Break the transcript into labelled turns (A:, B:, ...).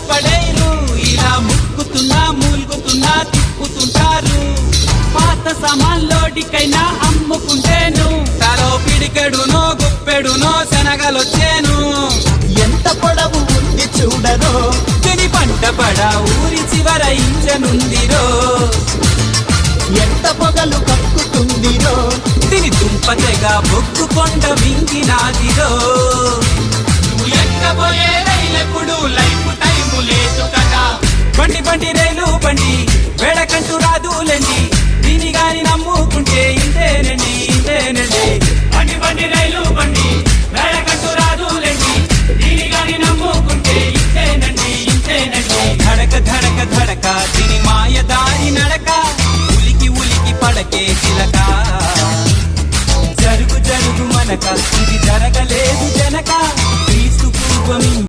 A: పడేరు ఇలా ముక్కుతున్నా మూలుగుతున్నా తిప్పుతుంటారు పాత సామాన్లోడికైనా అమ్ముకుంటేను తలో పిడికెడునో గుప్పెడునో శనగలొచ్చేను
B: ఎంత పొడవు ఉంది చూడరో
A: తిని పంట పడ ఊరి చివర ఇంజనుందిరో
B: ఎంత పొగలు కక్కుతుందిరో
A: తిని దుంపతెగా బొగ్గు కొండ మింగినాదిరో నువ్వు ఎక్కబోయే రైలెప్పుడు లైఫ్ టైము లేదు కదా బండి బండి రైలు బండి వేడకంటూ రాదులేండి